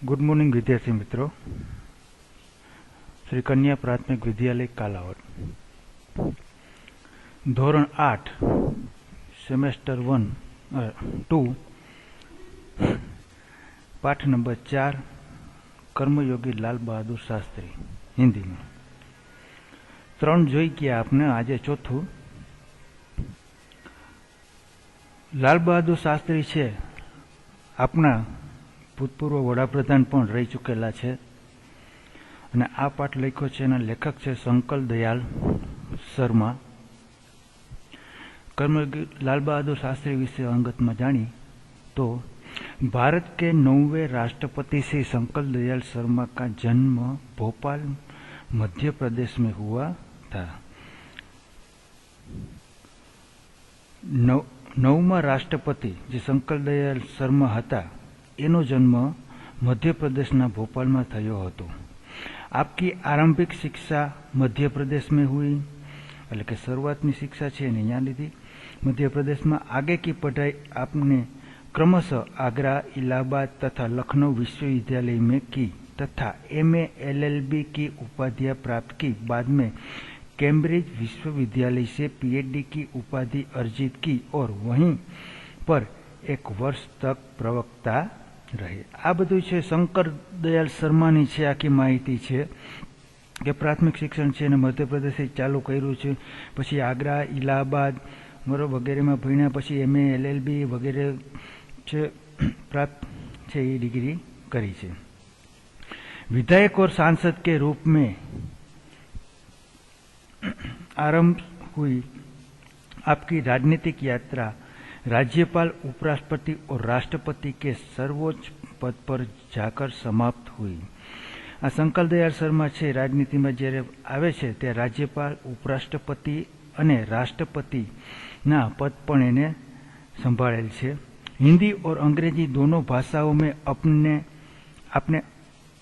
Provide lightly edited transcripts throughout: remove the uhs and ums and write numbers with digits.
Good morning विद्यार्थी मित्रों। श्री कन्या प्राथमिक विद्यालय कालावड धोरण 8 सेमेस्टर 2 पाठ नंबर 4 कर्मयोगी लाल बहादुर शास्त्री हिंदी में 3 જોઈ ગયા आपने આજે ચોથું। લાલ બહાદુર શાસ્ત્રી છે આપણા ભૂતપૂર્વ વડાપ્રધાન પણ રહી ચૂકેલા છે અને આ પાઠ લખ્યો છે એના લેખક છે શંકર દયાલ શર્મા। कर्मयोगी लाल बहादुर शास्त्री विषय अंगत में जानी तो भारत के 9वें राष्ट्रपति श्री शंकर दयाल शर्मा का जन्म भोपाल मध्य प्रदेश में हुआ था। 9मा राष्ट्रपति जे शंकर दयाल शर्मा हता एनो जन्म मध्य प्रदेश ना भोपाल में थयो हतो। आपकी आरंभिक शिक्षा मध्य प्रदेश में हुई, એટલે કે શરૂઆતની शिक्षा છે ને અહીંયા લીધી मध्य प्रदेश में। आगे की पढ़ाई आपने क्रमशः आगरा, इलाहाबाद तथा लखनऊ विश्वविद्यालय में की तथा MA LLB की उपाधियां प्राप्त की। बाद में कैम्ब्रिज विश्वविद्यालय से PhD की उपाधि अर्जित की और वहीं पर 1 वर्ष तक प्रवक्ता रहे। आ बधुं छे शंकर दयाल शर्मानी छे आखी माहिती छे के प्राथमिक शिक्षण छे ने मध्य प्रदेश चालू कर्युं छे, पछी आगरा, इलाहाबाद वगैरह में भण्या, पछी MA LLB वगैरह छे प्राप्त छे ये डिग्री करी छे। विधायक और सांसद के रूप में आरंभ हुई आपकी राजनीतिक यात्रा राज्यपाल, उपराष्ट्रपति और राष्ट्रपति के सर्वोच्च पद पर जाकर समाप्त हुई। आ शंकर दयाल शर्मा छे राजनीति में ज्यारे आवे छे ते राज्यपाल, उपराष्ट्रपति अने राष्ट्रपति ना पद पण एने संभाळेल छे। हिंदी और अंग्रेजी दोनों भाषाओं में आपने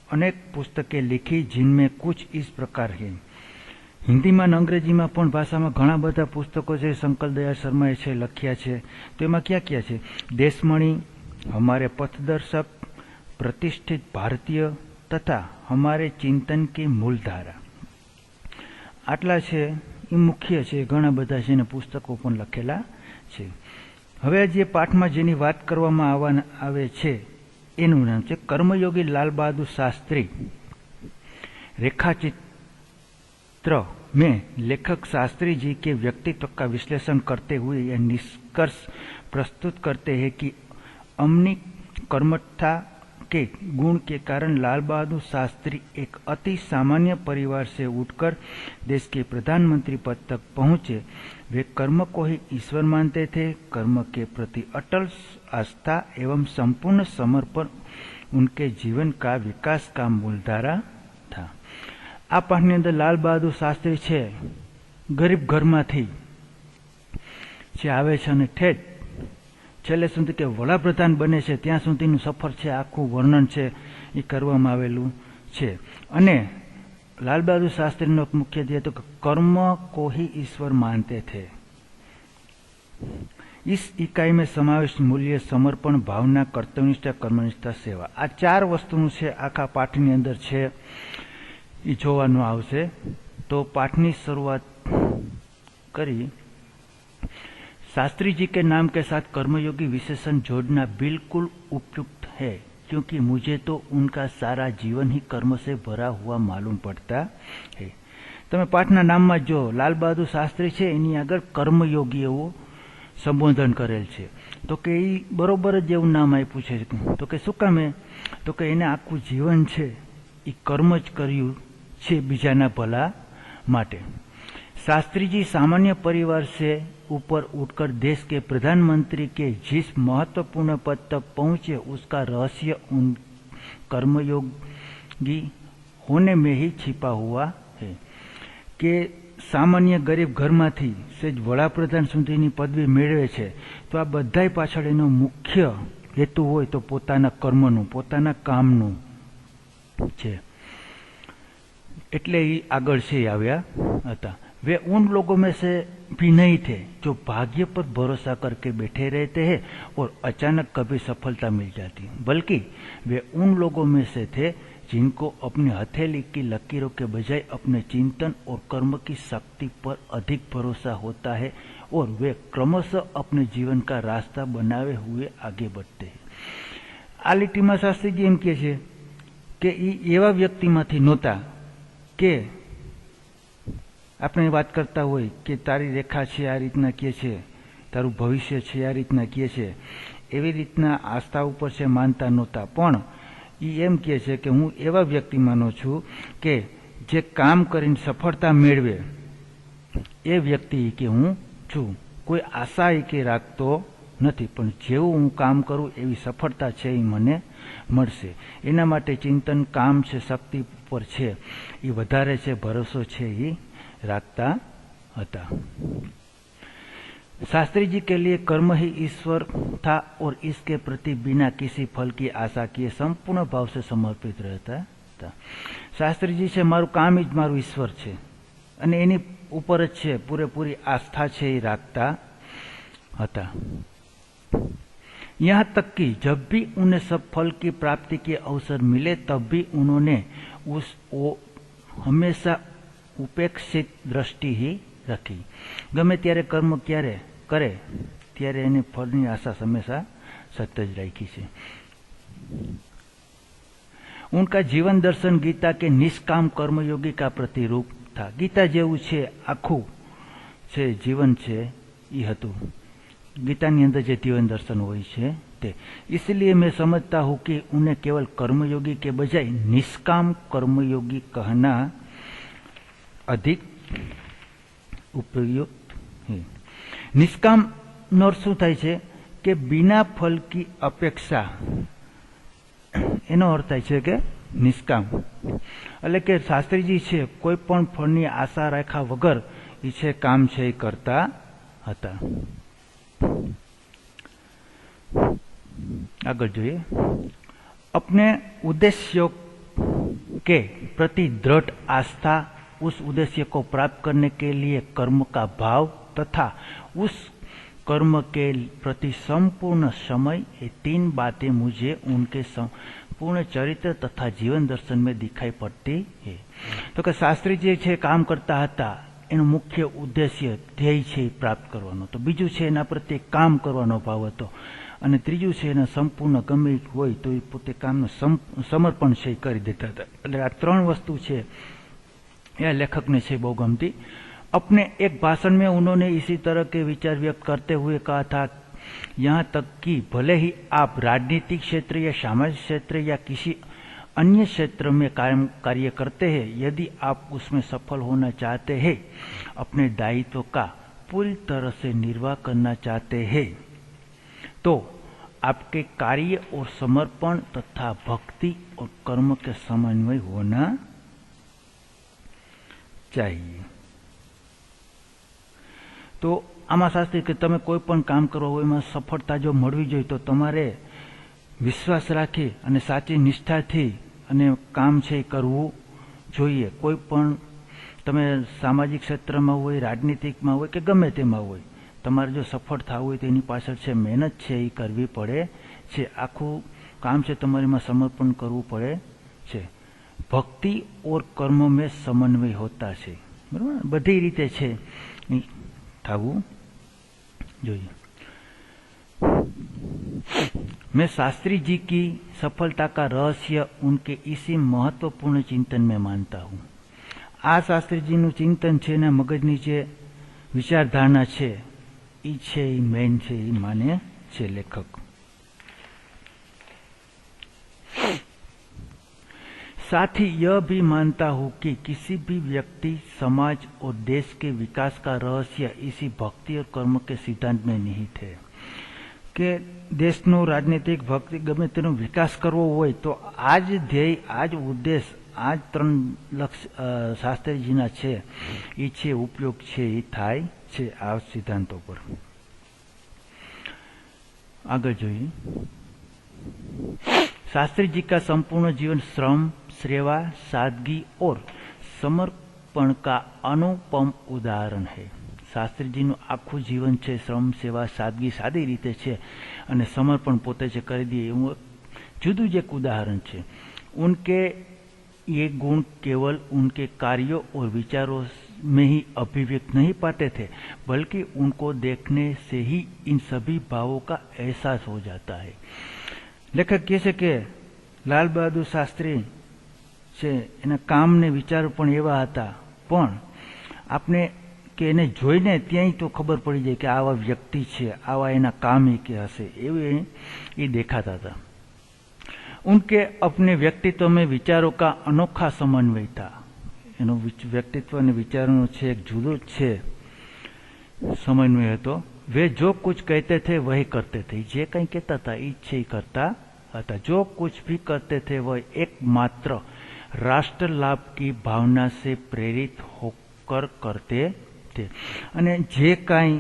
अनेक पुस्तकें लिखी जिनमें कुछ इस प्रकार है। हिंदी में अंग्रेजी में पण भाषा में घणा बधा पुस्तकों से शंकर दयाल शर्माए छे लख्या छे। तो एमां क्या क्या छे? देशमणि, हमारे पथदर्शक, प्रतिष्ठित भारतीय तथा हमारे चिंतन की मूलधारा, आटला छे ए मुख्य छे। घणा बधा छे ने पुस्तकों पण लखेला छे। हवे जे पाठ में जेनी वात करवामां आवे छे एनुं नाम छे कर्मयोगी लाल बहादुर शास्त्री। रेखाचित्र में लेखक शास्त्री जी के व्यक्तित्व का विश्लेषण करते हुए यह निष्कर्ष प्रस्तुत करते हैं कि अमनी कर्मठता के गुण के कारण लाल बहादुर शास्त्री एक अति सामान्य परिवार से उठकर देश के प्रधानमंत्री पद तक पहुंचे। वे कर्म को ही ईश्वर मानते थे। कर्म के प्रति अटल आस्था एवं संपूर्ण समर्पण उनके जीवन का विकास का मूलधारा था। आ पाठनी अंदर लाल बहादुर शास्त्री छे गरीब घरमांथी छे आवे छे अने ठेठ छेल्ले सुधी के वडाप्रधान बने छे त्यां सुधीनुं सफर छे, आखुं वर्णन छे ए करवामां आवेलुं छे। अने लाल बहादुर शास्त्रीनो मुख्य ध्येय तो कर्म को ही ईश्वर मानते थे। इस इकाई में समावेश मूल्य, समर्पण, भावना, कर्तव्यनिष्ठा, कर्मनिष्ठा, सेवा, आ 4 वस्तुओं छे आखा पाठनी अंदर छे ए जोवानुं आवशे। तो पाठनी शुरुआत करी। शास्त्री जी के नाम के साथ कर्मयोगी विशेषण जोड़ना बिल्कुल उपयुक्त है क्योंकि मुझे तो उनका सारा जीवन ही कर्म से भरा हुआ मालूम पड़ता है। तमे पाठना नाम में जो लाल बहादुर शास्त्री छे एनी आगळ कर्मयोगी एवुं संबोधन करेल छे। तो के ई बरोबर ज एवुं नाम आप्युं छे। तो के शुं कामे? तो के एने आखुं जीवन छे ई कर्म ज कर्युं छे बीजाना भला माटे। शास्त्री जी सामान्य परिवार से ऊपर उठकर देश के प्रधानमंत्री के जिस महत्वपूर्ण पद तक पहुंचे उसका रहस्य उन कर्मयोगी होने में ही छिपा हुआ है। के सामान्य गरीब घरमांथी सेज वडाप्रधान सुधीनी पदवी मेळवे छे तो आ बधाय पाछळ एनो मुख्य हेतु होय तो पोताना कर्मनुं, पोताना कामनुं छे। એટલે એ આગળ છે આવ્યા હતા। वे उन लोगों में से भी नहीं थे जो भाग्य पर भरोसा करके बैठे रहते हैं और अचानक कभी सफलता मिल जाती, बल्कि वे उन लोगों में से थे जिनको अपनी हथेली की लकीरों के बजाय अपने चिंतन और कर्म की शक्ति पर अधिक भरोसा होता है और वे क्रमशः अपने जीवन का रास्ता बनावे हुए आगे बढ़ते हैं। आ લીટીમાં શાસ્ત્રીજી એમ કહે છે કે એ એવા વ્યક્તિમાંથી નહોતા કે આપણે વાત કરતા હોય કે તારી રેખા છે આ રીતના કહે છે, તારું ભવિષ્ય છે આ રીતના કહે છે, એવી રીતના આસ્થા ઉપર છે માનતા નહોતા, પણ એ એમ કહે છે કે હું એવા વ્યક્તિ માનું છું કે જે કામ કરીને સફળતા મેળવે એ વ્યક્તિ કે હું છું, કોઈ આશા કે રાખતો નથી, પણ જેવું હું કામ કરું એવી સફળતા છે એ મને મળશે, એના માટે ચિંતન કામ છે શક્તિ પર છે એ વધારે છે ભરોસો છે એ રાખता था। शास्त्री जी के लिए कर्म ही ईश्वर था और इसके प्रति बिना किसी फल की आशा किए संपूर्ण भाव से समर्पित रहता था। शास्त्री जी से मारू काम ही मारू ईश्वर है અને એની ઉપર જ છે પૂરેપૂરી આસ્થા છે એ રાખતા હતા। यहाँ तक कि जब भी उन्हें सब फल की प्राप्ति के अवसर मिले तब भी उन्होंने हमेशा उपेक्षित दृष्टि ही रखी। गमे त्यारे कर्म क्यारे करे त्यारे एने फलनी आशा हमेशा सत्य ज राखी छे। उनका जीवन दर्शन गीता के निष्काम कर्मयोगी का प्रतिरूप था। गीता जेवुं छे आखुं छे जीवन छे ई हतुं, गीतानी अंदर जे जीवन दर्शन होय छे ते। इसलिए मैं समझता हूँ कि उन्हें केवल कर्मयोगी के बजाय निष्काम कर्मयोगी कहना अधिक उपयुक्त है। निष्काम નો અર્થ શું થાય છે કે बिना फल की अपेक्षा, એનો અર્થ થાય છે કે નિષ્કામ, એટલે કે શાસ્ત્રીજી છે કોઈ પણ ફળની આશા રાખ્યા વગર એ છે કામ છે એ કરતા હતા। આગળ જોઈએ, अपने उद्देश्यों के प्रति दृढ़ आस्था, उस उद्देश्य को प्राप्त करने के लिए कर्म का भाव तथा उस कर्म के प्रति संपूर्ण समय, ये तीन बातें मुझे उनके संपूर्ण चरित्र तथा जीवन दर्शन में दिखाई पड़ती है। तो कि शास्त्री जी छे काम करता हता एनो मुख्य उद्देश्य ध्येय छे प्राप्त करवानो, तो बीजू छे एना प्रत्ये काम करवानो भाव हतो, અને ત્રીજું છે એના સંપૂર્ણ ગમે હોય તો એ પોતે કામનું સમર્પણ છે કરી દેતા હતા। એટલે આ ત્રણ વસ્તુ છે यह लेखक ने से बहुत गमती। अपने एक भाषण में उन्होंने इसी तरह के विचार व्यक्त करते हुए कहा था, यहाँ तक कि भले ही आप राजनीतिक क्षेत्र या सामाजिक क्षेत्र या किसी अन्य क्षेत्र में कार्य करते हैं, यदि आप उसमें सफल होना चाहते हैं, अपने दायित्व का पूरी तरह से निर्वाह करना चाहते हैं, तो आपके कार्य और समर्पण तथा भक्ति और कर्म के समन्वय होना चाहिए। तो आमा शास्त्री के तमे कोई पण काम करो एमां सफलता जो मळवी जोईए तो तमारे विश्वास राखी अने साची निष्ठाथी अने काम छे करवुं जोईए। कोई पण तमे सामाजिक क्षेत्रमां होय, राजनीतिकमां होय के गमे तेमां होय, तमारे जो सफल थवुं होय तेनी पाछळ छे मेहनत छे ए करवी पड़े छे। आखुं काम छे तमारे समर्पण करवुं पड़े छे। भक्ति और कर्म में समन्वय होता है, बराबर, बधी रीते छे थवुं जोईए। मैं शास्त्री जी की सफलता का रहस्य उनके इसी महत्वपूर्ण चिंतन में मानता हूँ। आ शास्त्री जी नु चिंतन छे ने मगजनी जे विचारधारणा छे ई छे ई मेन छे ई माने छे लेखक। साथ ही यह भी मानता हूँ कि किसी भी व्यक्ति, समाज और देश के विकास का रहस्य इसी भक्ति और कर्म के सिद्धांत में निहित है। कि देशनो राजनीतिक भक्ति गमे तेनो विकास करवो होय तो आज ध्येय, आज उद्देश्य, आज त्रण लक्ष्य शास्त्रीजीना छे ई छे उपयोग छे ई थाय छे आ सिद्धांतों पर। आगे जोईए, शास्त्री जी का संपूर्ण जीवन श्रम, सेवा, सादगी और समर्पण का अनुपम उदाहरण है। શાસ્ત્રીજીનું આખું જીવન છે શ્રમ, સેવા, સાદગી, સાદી રીતે છે અને સમર્પણ પોતે છે કરી દે એવું જુદું જ એક ઉદાહરણ છે। उनके ये गुण केवल उनके कार्यों और विचारों में ही अभिव्यक्त नहीं पाते थे, बल्कि उनको देखने से ही इन सभी भावों का एहसास हो जाता है। लेखक કહે છે કે લાલ બહાદુર શાસ્ત્રી છે એના કામ ને વિચારો પણ એવા હતા, પણ આપણે કે એને જોઈને ત્યાંય તો ખબર પડી જાય કે આવા વ્યક્તિ છે, આવા એના કામ કે હશે એવી એ દેખાતા હતા। उनके अपने व्यक्तित्व में विचारों का अनोखा समन्वय था। एनो व्यक्तित्व ने विचारों से एक जुदो छे समन्वय तो वे जो कुछ कहते थे वही करते थे। जे कहीं कहता था इच्छे ही करता था। जो कुछ भी करते थे वह एकमात्र राष्ट्र लाभ की भावना से प्रेरित होकर करते थे। अने जे कई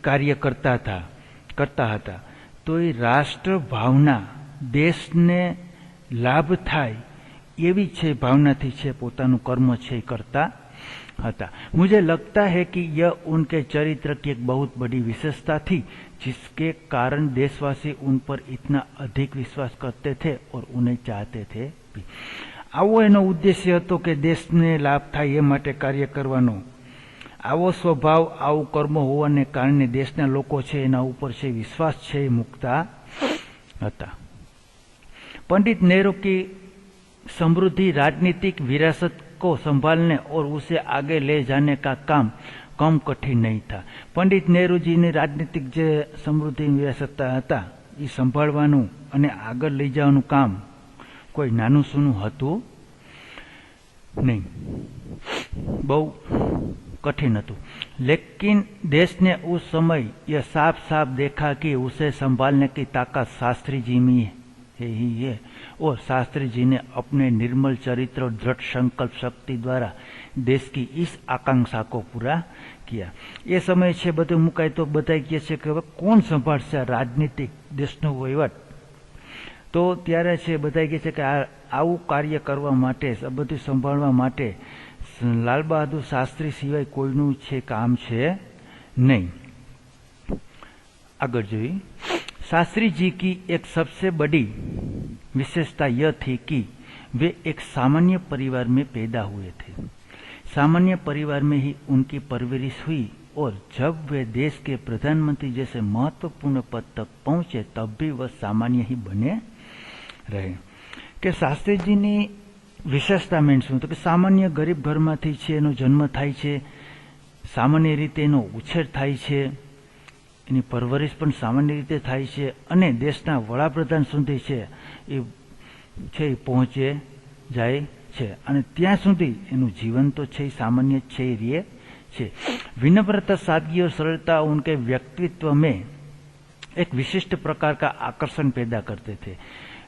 कार्य करता था तो ये राष्ट्र भावना देश ने लाभ थाय एवी छे भावना थी छे पोतानु कर्म छे करता था। मुझे लगता है कि यह उनके चरित्र की एक बहुत बड़ी विशेषता थी, जिसके कारण देशवासी उन पर इतना अधिक विश्वास करते थे और उन्हें चाहते थे भी। आवो एनो उद्देश्य हतो के देश ने लाभ थाय ए माटे कार्य करवानो। आवो स्वभाव, आवो कर्म होवाने कारणे देशना लोको छे एना उपर छे विश्वास छे मूकता हता। पंडित नेहरू की समृद्धि राजनीतिक विरासत को संभालने और उसे आगे ले जाने का काम कम कठिन नहीं था। पंडित नेहरू जी ने राजनीतिक जे समृद्धि विरासत हता એ સંભાળવાનું અને આગળ લઈ જવાનું કામ કોઈ નાનું સૂનું હતું नहीं, बहु कठिन હતું। लेकिन देश ने उस समय यह साफ साफ देखा कि उसे संभालने की ताकत शास्त्री जी में ही है और शास्त्री जी ने अपने निर्मल चरित्र और दृढ़ संकल्प शक्ति द्वारा देश की इस आकांक्षा को पूरा किया। ये समय छे बधु मुकाय तो बधाई कहे छे कि कोण संभाळशे राजनीतिक देशनो वहीवट, तो त्यारे छे बधाई कहे छे कि आवुं कार्य करवा माटे, बधुं संभाळवा माटे लाल बहादुर शास्त्री सिवाय कोईनुं छे काम छे नहीं। आगे जोईए, शास्त्री जी की एक सबसे बड़ी विशेषता यह थी कि वे एक सामान्य परिवार में पैदा हुए थे। सामान्य परिवार में ही उनकी परवरिश हुई और जब वे देश के प्रधानमंत्री जैसे महत्वपूर्ण पद तक पहुंचे तब भी वह सामान्य ही बने रहे। कि शास्त्री जी ने विशेषता में शुं तो कि सामान्य गरीब घर में एनो जन्म थाय छे, सामान्य रीते एनो उछेर थाय छे, एनी परवरिश पण सामान्य रीते थाय छे अने देशना वडाप्रधान सुधी छे पहोंचे जाय छे अने त्यां सुधी एनुं जीवन तो छे सामान्य छे रहे छे। विनम्रता, सादगी और सरलता उनके व्यक्तित्व में एक विशिष्ट प्रकार का आकर्षण पैदा करते थे।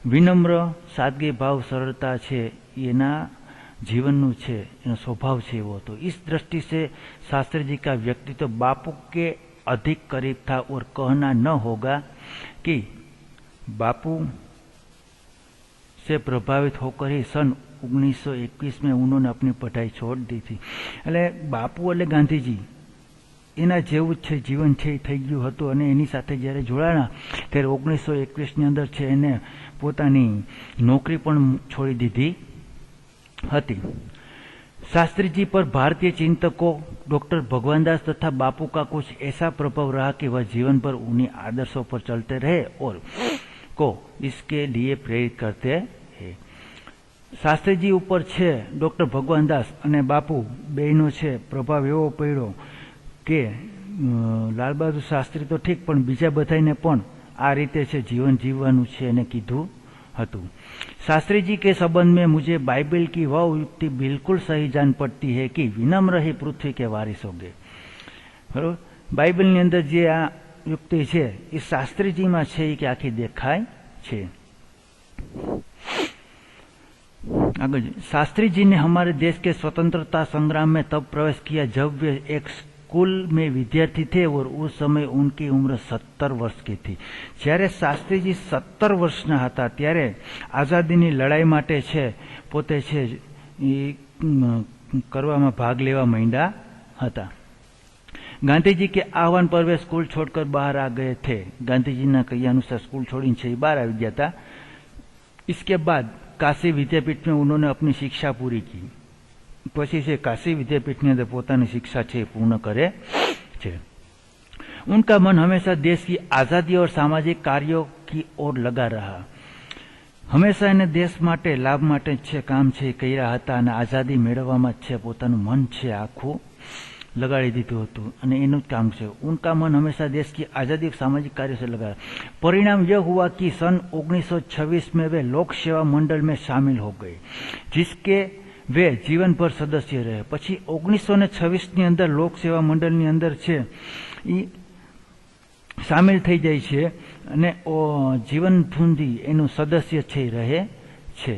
विनम्र, सादगी भाव, सरलता छे एना जीवननु छे, एनो स्वभाव छे वो। तो इस दृष्टि से शास्त्री जी का व्यक्तित्व बापू के अधिक करीब था और कहना न होगा कि बापू से प्रभावित होकर ही सन 1921 में उन्होंने अपनी पढ़ाई छोड़ दी थी। એટલે બાપુ એટલે ગાંધીજી એના જેવું જ છે જીવન છે એ થઈ ગયું હતું અને એની સાથે જ્યારે જોડાણા ત્યારે 1921ની અંદર છે એને પોતાની નોકરી પણ છોડી દીધી હતી। शास्त्री जी पर भारतीय चिंतकों डॉक्टर भगवान दास तथा बापू का कुछ ऐसा प्रभाव रहा कि वह जीवन भर उन्हीं आदर्शों पर चलते रहे और को इसके लिए प्रेरित करते हैं। शास्त्री जी ऊपर छे डॉक्टर भगवान दास अने बापू बेनो छे प्रभाव एवो पड्यो के लाल बहादुर शास्त्री तो ठीक पण बीजा बधाईने पण आ रीते छे जीवन जीववानुं छे एने कीधुं हतुं। शास्त्री जी के संबंध में मुझे बाइबल की वह युक्ति बिल्कुल सही जान पड़ती है कि विनम्र ही पृथ्वी के वारिस होंगे। बराबर, बाइबल ની અંદર જે આ યુક્તિ છે એ શાસ્ત્રીજીમાં છે કે આખી દેખાય છે। आगे, शास्त्री जी ने हमारे देश के स्वतंत्रता संग्राम में तब प्रवेश किया जब वे एक स्कूल में विद्यार्थी थे और उस समय उनकी उम्र 70 वर्ष की थी। જ્યારે શાસ્ત્રી जी 70 વર્ષના હતા ત્યારે આઝાદીની લડાઈ માટે છે પોતે છે કરવામાં ભાગ લેવા માંડ્યા હતા। गांधी जी के आह्वान पर वे स्कूल छोड़कर बाहर आ गए थे। गांधी जी ने कही अनुसार स्कूल छोड़ी बाहर आ गया था। इसके बाद काशी विद्यापीठ में उन्होंने अपनी शिक्षा पूरी की। पछी से काशी विद्यापीठ ने पोतानी शिक्षा पूर्ण करे छे। उनका मन हमेशा देश की आजादी और सामाजिक कार्यों की ओर लगा रहा। हमेशा एने देश माटे लाभ माटे छे काम छे कर्या हता अने आजादी मेळववामां छे पोतानुं मन छे आखुं लगाड़ी दीधुं हतुं अने एनुं ज काम छे। उनका मन हमेशा देश की आजादी और सामाजिक कार्य से लगा। परिणाम यह हुआ कि सन 1926 में वे लोक सेवा मंडल में शामिल हो गए, जिसके वे जीवन भर सदस्य रहे। पछी 1926 ની અંદર लोक सेवा मंडल ની અંદર छे ई शामिल थई जाय छे अने जीवन સુધી એનું સદસ્ય છે રહે છે।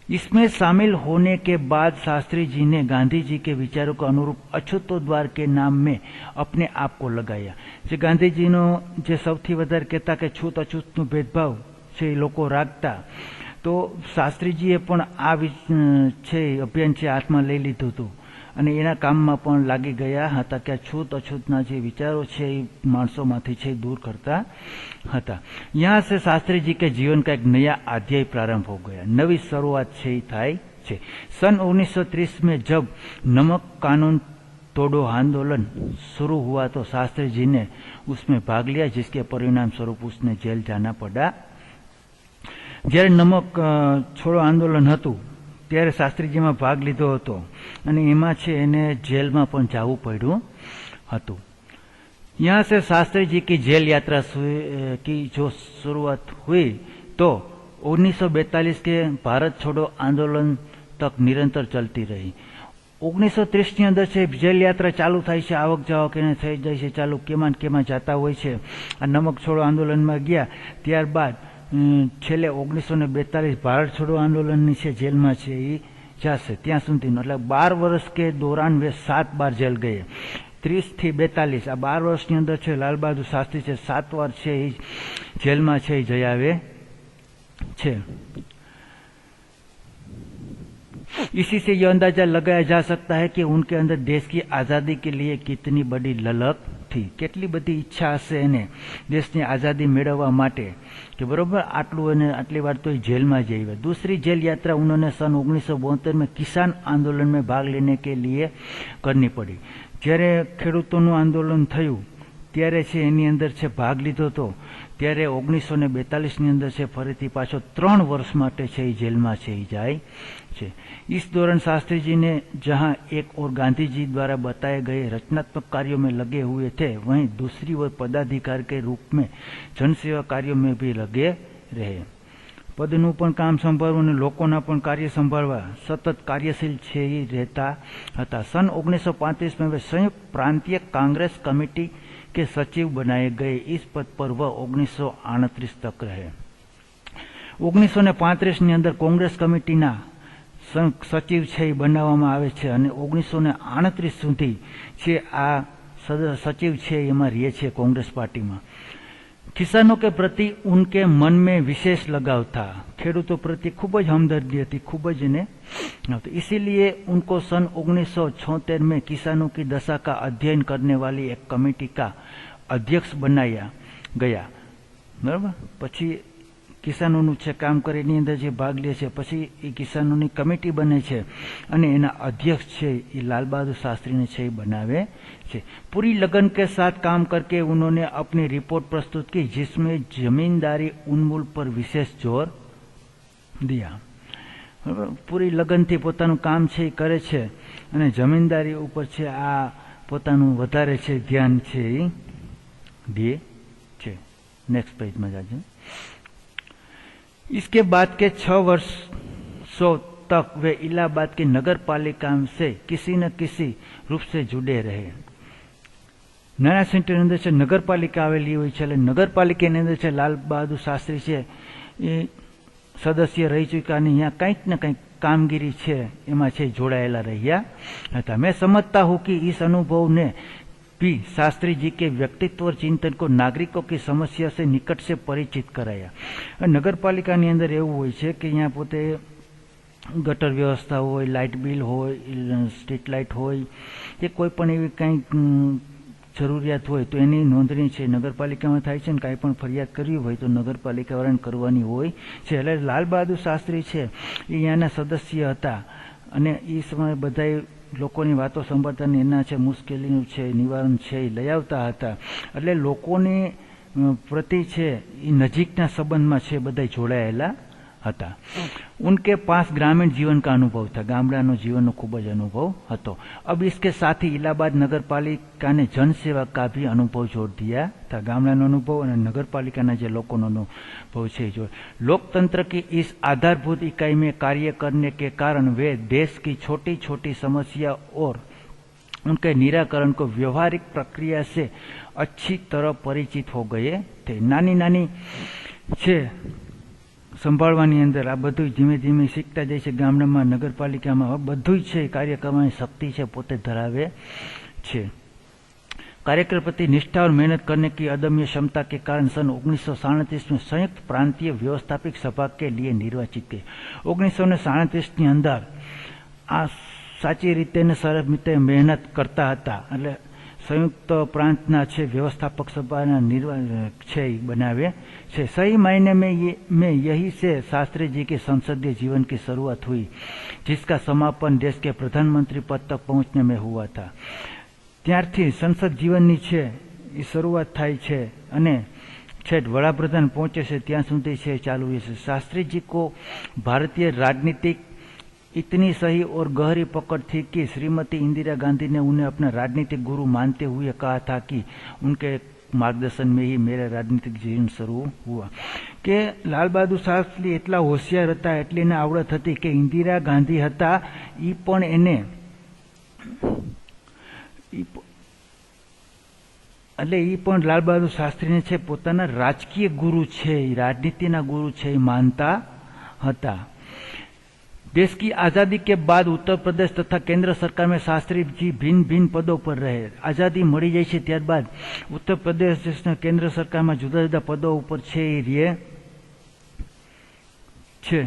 इसमें शामिल होने के बाद शास्त्री जी ने गांधी जी के विचारों के अनुरूप अछूतोद्वार के नाम में अपने आप को लगाया। जे गांधी जी नो जे सौथी वधारे कहता के छूत अछूत नो भेदभाव छे लोको राखता, तो शास्त्री जीए पण आ अभियान छे हाथमां लई लीधुं हतुं અને એના કામમાં પણ લાગી ગયા હતા કે છૂત અછૂતના જે વિચારો છે એ માણસોમાંથી છે दूर करता હતા। यहाँ से शास्त्री जी के जीवन का एक नया अध्याय प्रारंभ हो गया, नवी शुरुआत છે थाय છે। सन 1930 में जब नमक कानून तोड़ो आंदोलन शुरू हुआ तो शास्त्री जी ने उसमें भाग लिया, जिसके परिणाम स्वरूप उसने जेल जाना पड़ा। જ્યારે નમક છોડો આંદોલન હતું ત્યારે શાસ્ત્રીજીમાં ભાગ લીધો હતો અને એમાં છે એને જેલમાં પણ જવું પડ્યું હતું। यहाँ से शास्त्री जी की जेल यात्रा की जो शुरुआत हुई तो 1942 के भारत छोड़ो आंदोलन तक निरंतर चलती रही। 1930 ની અંદર છે જેલ યાત્રા ચાલુ થાય છે, આવક જાવક એને થઈ જાય છે ચાલુ, કેમાં જતા હોય છે। આ નમક છોડો આંદોલનમાં ગયા ત્યારબાદ છેલ્લે 1942 भारत छोड़ो आंदोलन से जेल में छे जाशे त्यां सुधी, मतलब 12 वर्ष के दौरान वे 7 बार जेल गए। 30 થી 42 आ 12 वर्ष ની અંદર छे लाल बहादुर शास्त्री छे 7 बार छे जेल में छे जई आवे छे। इसी से यह अंदाजा लगाया जा सकता है कि उनके अंदर देश की आजादी के लिए कितनी बड़ी ललक थी, केटली बड़ी इच्छा हशे एने देशनी आजादी मेळववा माटे कि बरोबर आटलू अने आटली वार तो जेल में जई। दूसरी जेल यात्रा उन्होंने सन 1972 में किसान आंदोलन में भाग लेने के लिए करनी पड़ी। ज्यारे खेडूतोनुं आंदोलन थयुं त्यारे छे एनी अंदर छे भाग लीधो तो त्यारे 1942 ની અંદર છે ફરીથી પાછો 3 વર્ષ માટે છે જેલમાં છે જાય છે। इस दौरान शास्त्री जी ने जहां एक और गांधी जी द्वारा बताए गए रचनात्मक कार्यों में लगे हुए थे, वहीं दूसरी ओर पदाधिकारी के रूप में जनसेवा कार्यों में भी लगे रहे। पदનું પણ કામ સંભાળવું અને લોકોના પણ કાર્ય સંભાળવા સતત કાર્યશીલ છે એ રહેતા હતા। सन 1935 में वे संयुक्त प्रांतीय कांग्रेस कमेटी के सचिव बनाए गए। इस पद पर वह 1938 तक रहे। 1935 ની અંદર કોંગ્રેસ કમિટીના સચિવ છે બનાવવામાં આવે છે અને 1938 સુધી છે આ સચિવ છે એમાં રહે છે कांग्रेस पार्टी में। किसानों के प्रति उनके मन में विशेष लगाव था, खेडूतों प्रति खूब ज हमदर्दी थी, खूब ज ने, इसीलिए उनको सन 1976 में किसानों की दशा का अध्ययन करने वाली एक कमेटी का अध्यक्ष बनाया गया। बराबर, पछी किसानों छे काम करे एनी अंदर जे भाग ले छे, पछी ए किसानों कमिटी बने छे अने एना अध्यक्ष छे ए लाल बहादुर शास्त्री ने छे बनावे छे। पूरी लगन के साथ काम करके उन्होंने अपनी रिपोर्ट प्रस्तुत की, जिसमें जमींदारी उन्मूलन पर विशेष जोर दिया। पूरी लगन थी पोतानुं काम छे करे छे अने जमींदारी उपर छे आ पोतानुं वधारे छे ध्यान छे दे छे। नेक्स्ट पेज में जाजो। इसके बाद के 6 वर्षों तक वे इलाहाबाद की नगर पालिका से किसी न किसी रूप से जुड़े रहे। नाना सेंटर अंदर से नगर पालिका आवेली हुई है, नगर पालिका अंदर से लाल बहादुर शास्त्री से सदस्य रही चुका ने यहाँ कंईक न कंईक कामगीरी है एमां छे जोड़ायेला रह्या हता। मैं समझता हूँ कि इस अनुभव ने भी शास्त्री जी के व्यक्तित्व और चिंतन को नागरिकों की समस्या से निकट से परिचित कराया। नगर पालिका अंदर एवं होय छे कि यहाँ पोते ગટર વ્યવસ્થા હોય, લાઇટ બિલ હોય, સ્ટ્રીટ લાઇટ હોય કે કોઈ પણ એવી કંઈ જરૂરિયાત હોય તો એની નોંધણી છે નગરપાલિકામાં થાય છે, ને કાંઈ પણ ફરિયાદ કરવી હોય તો નગરપાલિકાવાળાને કરવાની હોય છે. એટલે લાલ બહાદુર શાસ્ત્રી છે એ અહીંયાના સદસ્ય હતા અને એ સમયે બધા લોકોની વાતો સાંભળતા એના છે મુશ્કેલીનું છે નિવારણ છે એ લઈ આવતા હતા. એટલે લોકોની પ્રતિ છે એ નજીકના સંબંધમાં છે બધા જોડાયેલા હતા. उनके पास ग्रामीण जीवन का अनुभव था, गामडाનો જીવનનો ખૂબ જ અનુભવ હતો. अब इसके साथ ही इलाहाबाद नगरपालिका ने जन सेवा का भी अनुभव जोड़ दिया था. गामडाનો अनुभव और नगरपालिकाના જે લોકોનો अनुभव છે जो लोकतंत्र की इस आधारभूत इकाई में कार्य करने के कारण वे देश की छोटी छोटी समस्या और उनके निराकरण को व्यवहारिक प्रक्रिया से अच्छी तरह परिचित हो गए थे. नानी नानी છે સંભાળવાની અંદર આ બધું ધીમે ધીમે શીખતા જાય છે. ગામડામાં નગરપાલિકામાં બધું જ છે કાર્ય કરવાની શક્તિ છે પોતે ધરાવે છે. कार्यकर प्रति निष्ठा और मेहनत करने की अदम्य क्षमता के कारण सन 1937 में संयुक्त प्रांतीय व्यवस्थापक सभा के लिए निर्वाचित किए. 1937 ની અંદર આ સાચી રીતે ને સરસ રીતે મહેનત કરતા હતા એટલે संयुक्त प्रांतना छे व्यवस्थापक सभा छे बनावे छे. सही मायने में यही से शास्त्री जी के संसदीय जीवन की शुरुआत हुई, जिसका समापन देश के प्रधानमंत्री पद तक पहुंचने में हुआ था. त्यारथी संसद जीवननी छे ए शुरुआत थाय छे अने छेट वडाप्रधान पहुंचे छे त्यां सुधी छे चालू रहे. शास्त्री जी को भारतीय राजनीतिक इतनी सही और गहरी पकड़ थी कि श्रीमती इंदिरा गांधी ने उन्हें अपना राजनीतिक गुरु मानते हुए कहा था कि उनके मार्गदर्शन में ही मेरा राजनीतिक जीवन शुरू हुआ. के लाल बहादुर शास्त्री एटला होशियार हता, एटली एने आवडत हती के इंदिरा गांधी हता ई पण एने એટલે એ પણ લાલ બહાદુર શાસ્ત્રીને છે પોતાના રાજકીય ગુરુ છે, રાજનીતિના ગુરુ છે એ માનતા હતા. देश की आज़ादी के बाद उत्तर प्रदेश तथा केंद्र सरकार में शास्त्री जी भिन्न भिन्न पदों पर रहे. आज़ादी मળી જાય છે ત્યારબાદ उत्तर प्रदेश केंद्र सरकार में जुदा जुदा पदों पर छे.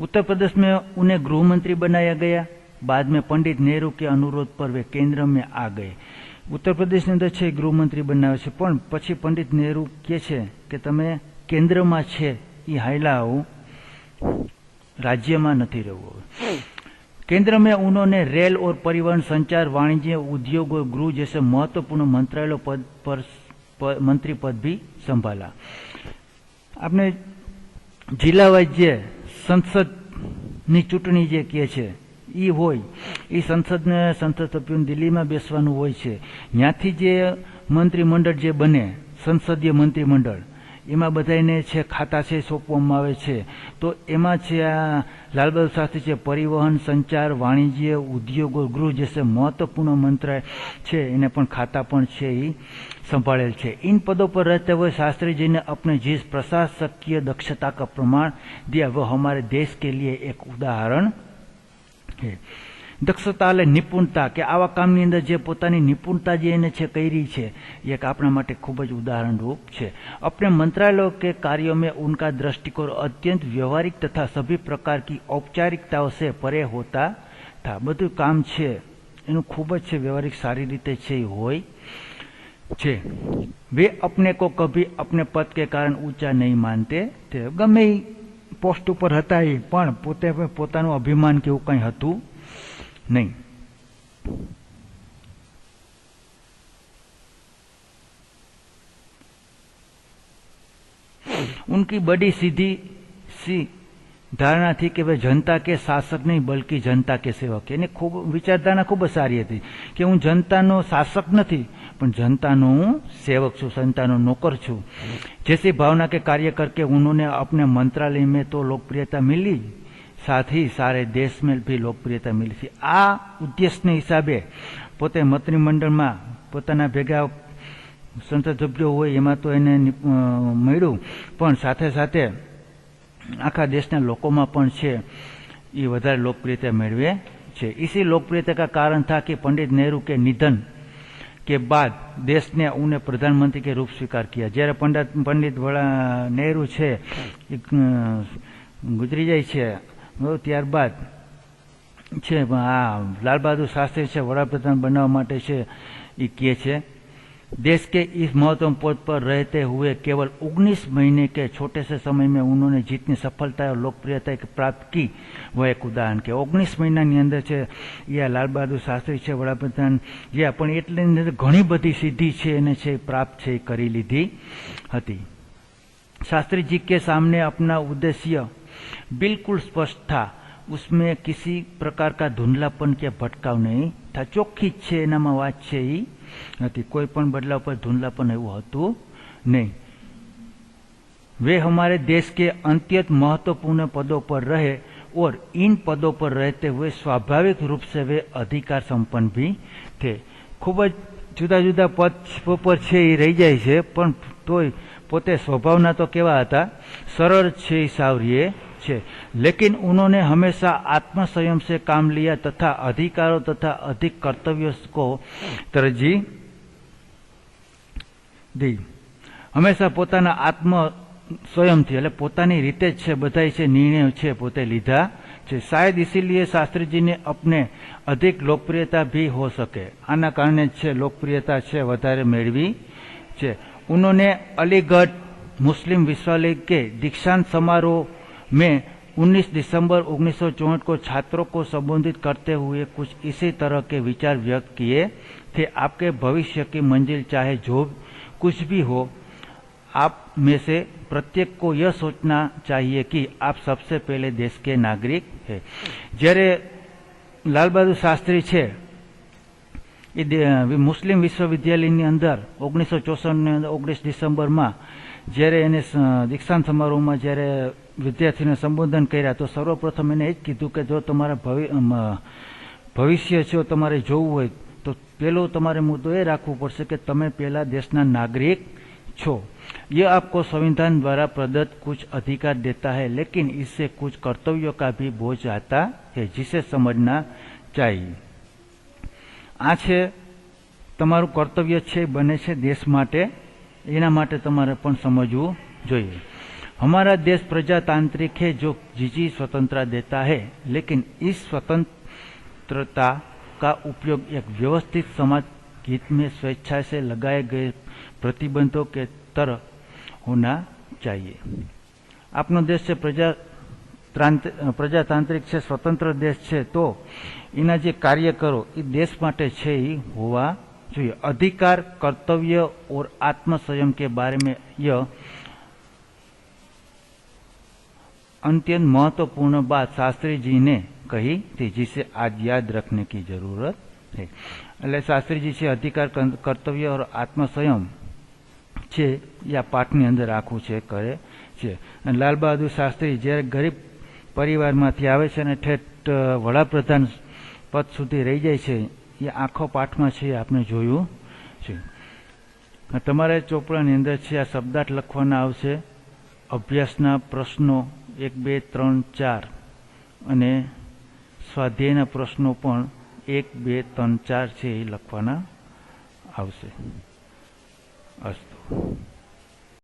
उत्तर प्रदेश में उन्हें गृह मंत्री बनाया गया. बाद में पंडित नेहरू के अनुरोध पर वे केंद्र में आ गए. उत्तर प्रदेश अंदर छे गृह मंत्री बनावे छे पण पछी पंडित नेहरू कहे छे के तमे केंद्र में छे ई हायला आओ, राज्य में नहीं रहવું. केंद्र में उन्होंने रेल और परिवहन, संचार, वाणिज्य, उद्योग और गृह जैसे महत्वपूर्ण मंत्रालयों पद पर मंत्री पद भी संभाला. आपने जिला वाइज जे संसद नी चूंटणी जे कहे छे ई होय ई संसद ने संसद सभ्यों दिल्ली में बेसवानुं होय छे. न्याथी जे मंत्रीमंडळ जे बने संसदीय मंत्रीमंडळ एमां बधाने छे खाता छे सोंपवामां आवे छे. तो एमां छे आ लाल बहादुर शास्त्री छे परिवहन, संचार, वाणिज्य, उद्योग और गृह जैसे महत्वपूर्ण मंत्रालय छे एने पण खाता पण छे ई संभाळेल छे. इन पदों पर रहते हुए शास्त्री जी ने अपने जिस प्रशासकीय दक्षता का प्रमाण दिया वह हमारे देश के लिए एक उदाहरण है. दक्षता એટલે નિપુણતા કે આવા કામની અંદર જે પોતાની નિપુણતા જે એને છે કરી છે એક આપણા માટે ખૂબ જ ઉદાહરણ રૂપ છે. अपने मंत्रालयों के कार्यों में उनका दृष्टिकोण अत्यंत व्यवहारिक तथा सभी प्रकार की औपचारिकताओं से परे होता था. બધું કામ છે એનું ખૂબ જ છે વ્યવહારિક સારી રીતે છે હોય છે. वे अपने को कभी अपने पद के कारण ऊंचा नहीं मानते थे. गમે પોસ્ટ ઉપર હતા એ પણ પોતે પોતાનું અભિમાન કે એવું કંઈ હતું नहीं. उनकी बड़ी सीधी सी धारणा थी कि वे जनता के शासक नहीं बल्कि जनता के सेवक. एने खूब विचारधारणा खूब सारी थी कि हूँ जनतानो शासक नहीं पण जनतानो सेवक छू, जनतानो नौकर छू. जैसी भावना के कार्य करके उन्होंने अपने मंत्रालय में तो लोकप्रियता मिली, साथ ही सारे देश में भी लोकप्रियता मिली थी. आ उद्देश्य हिसाबे पोते मंत्रीमंडल में पोताना भेगा संसद सभ्यो होय एमां तो एने मळ्युं पण साथे साथे आखा देशना लोकोमां पण छे ए वधारे लोकप्रियता मेळवे छे. इसी लोकप्रियता का कारण था कि पंडित नेहरू के निधन के बाद देश ने उन्हें प्रधानमंत्री के रूप स्वीकार किया. ज्यारे पंडित नेहरू छे गुजरी जाय छे ત્યારબાદ છે આ लाल बहादुर शास्त्री છે वडाप्रधान बनवा माटे છે ये कहे છે देश के इस महत्वपूर्ण पद पर रहते हुए केवल 19 महीने के छोटे से समय में उन्होंने जितनी सफलता और लोकप्रियता प्राप्त की वह एक उदाहरण के 19 महीना अंदर है ये लाल बहादुर शास्त्री है वडाप्रधान ये पण एटली घणी बधी सिद्धि है प्राप्त है करी लीधी हती। शास्त्री जी के सामने अपना उद्देश्य बिल्कुल स्पष्ट था, उसमें किसी प्रकार का धुंधलापन के भटकाव नहीं था, चोख्खी छे एनामां वात छे ई नहीं, कोई पण बदलाव पर धुंधलापन एवुं हतुं नहीं। वे हमारे देश के अत्यंत महत्वपूर्ण पदों पर रहे और इन पदों पर रहते हुए स्वाभाविक रूप से वे अधिकार संपन्न भी थे। खूब ज जुदा जुदा पद पर छे ई रही जाय छे पण तोय पोते स्वभावना तो केवा हता, सरल छे, सावरिये छे, लेकिन उन्होंने हमेशा आत्मसंयम से काम लिया तथा अधिकारों तथा अधिक कर्तव्यों को तरजीह दी। हमेशा पोताना आत्मसंयम थी એટલે પોતાની રીતે જ છે બધાય છે નિર્ણય છે પોતે લીધા છે। शायद इसीलिए शास्त्री जी ने अपने अधिक लोकप्रियता भी हो सके, आना कारणे છે लोकप्रियता છે વધારે મેળવી છે। उन्होंने अलीगढ़ मुस्लिम विश्वविद्यालय के दीक्षांत समारोह में 19 दिसंबर 1964 को छात्रों को संबोधित करते हुए कुछ इसी तरह के विचार व्यक्त किए थे। आपके भविष्य की मंजिल चाहे जो कुछ भी हो, आप में से प्रत्येक को यह सोचना चाहिए कि आप सबसे पहले देश के नागरिक हैं। જ્યારે લાલ બહાદુર શાસ્ત્રી છે એ મુસ્લિમ વિશ્વવિદ્યાલયની અંદર 1964 19 ડિસેમ્બરમાં જ્યારે એને દીક્ષાંત સમારોહમાં જ્યારે વિદ્યાર્થીને સંબોધન કર્યા તો સર્વપ્રથમ એને એ જ કીધું કે જો તમારા ભવિષ્ય છે તમારે જોવું હોય તો પહેલો તમારે મુદ્દો એ રાખવો પડશે કે તમે પહેલા દેશના નાગરિક છો। यह आपको संविधान द्वारा प्रदत्त कुछ अधिकार देता है, लेकिन इससे कुछ कर्तव्यों का भी बोझ आता है जिसे समझना चाहिए। आ छे तमारुं कर्तव्य छे बने छे देश माटे, एना माटे तमारे पण समझवुं जोईए। हमारा देश प्रजातांत्रिक है जो जीजी स्वतंत्रता देता है, लेकिन इस स्वतंत्रता का उपयोग एक व्यवस्थित समाज हित में स्वेच्छा से लगाए गए प्रतिबंधों के तरह होना चाहिए। आपनो देश से प्रजातांत्रिक है, स्वतंत्र देश है, तो एना जे कार्य करो ये देश माटे छे ई होवा जोईए। अधिकार, कर्तव्य और आत्मसंयम के बारे में यह अत्यंत महत्वपूर्ण बात शास्त्री जी ने कही थी, जिसे आज याद रखने की जरूरत है। એટલે શાસ્ત્રી जी છે अधिकार, कर्तव्य और आत्मसंयम છે એ આ પાઠની અંદર આખું છે કરે છે। અને લાલ બહાદુર શાસ્ત્રી જ્યારે ગરીબ પરિવારમાંથી આવે છે અને ઠેઠ વડાપ્રધાન પદ સુધી રહી જાય છે એ આખો પાઠમાં છે આપણે જોયું છે। તમારે ચોપડાની અંદર છે આ શબ્દાર્થ લખવાના આવશે, અભ્યાસના પ્રશ્નો 1, 2, 3, 4 અને સ્વાધ્યાયના પ્રશ્નો પણ 1, 2, 3, 4 છે એ લખવાના આવશે। અસ્તુ।